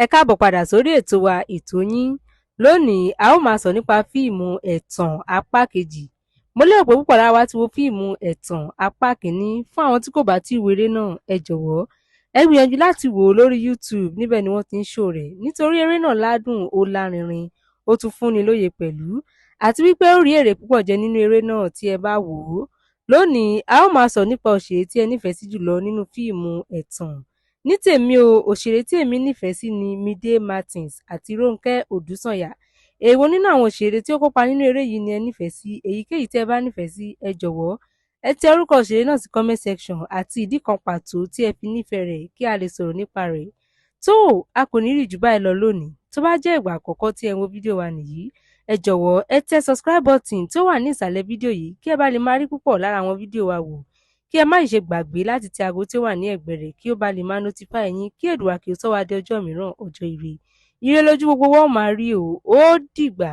Ẹ káàbọ̀ padà sórí ètò wa ètò yín. Lónìí, a ó máa sọ nípa fíìmù ẹ̀tàn apá kejì. Mo lérò pé púpọ̀ lára wa ti wo fíìmù ẹ̀tàn apá kìíní. Fún àwọn tí kò bá tí ì wo eré náà, ẹ jọ̀wọ́ ẹ gbìyànjú láti wò ó lórí YouTube, níbẹ̀ ni wọ́n ti ń show rẹ̀. Nítorí eré náà ládùn, ó lárinrin, ó tún fúnni lóye pẹ̀lú. Àti wípé ó rí èrè púpọ̀ jẹ nínú eré náà tí ẹ bá wò ó. Lónìí, a ó máa sọ nípa òṣèré tí ẹ nífẹ̀ẹ́ sí jùlọ nínú fíìmù ẹ̀tàn. Ní tèmi o, òṣèré tí èmi nífẹ̀ẹ́ sí ni Mide Martins àti Rónkẹ́ Òdúsànyà. Èwo nínú àwọn òṣèré tí ó kópa nínú eré yìí ni ẹ nífẹ̀ẹ́ sí? Èyíkéyìí tí ẹ bá nífẹ̀ẹ́ sí, ẹ jọ̀wọ́ ẹ tẹ orúkọ òṣèré náà sí comment section àti ìdí kan pàtó tí ẹ fi nífẹ̀ẹ́ rẹ̀ kí a lè sọ̀rọ̀ nípa rẹ̀. Tó, a kò ní rí jù báyìí lọ lónìí. Tó bá jẹ́ ìgbà àkọ́kọ́ tí ẹ ń wo fídíò wa nìyí, ẹ jọ̀wọ́ ẹ tẹ subscribe button tó wà ní ìsàlẹ̀ fídíò yìí kí ẹ bá lè máa rí púpọ̀ lára àwọn fídíò wa wò. Kí ẹ má ṣe gbàgbé láti tẹ aago tí ó wà ní ẹ̀gbẹ́ rẹ̀ kí ó bá lè máa notify yín kí Èdùà kí ó sọ wá dé ọjọ́ mìíràn, ọjọ́ ire. Ire lójú gbogbo wa ó máa rí o. Ó dìgbà.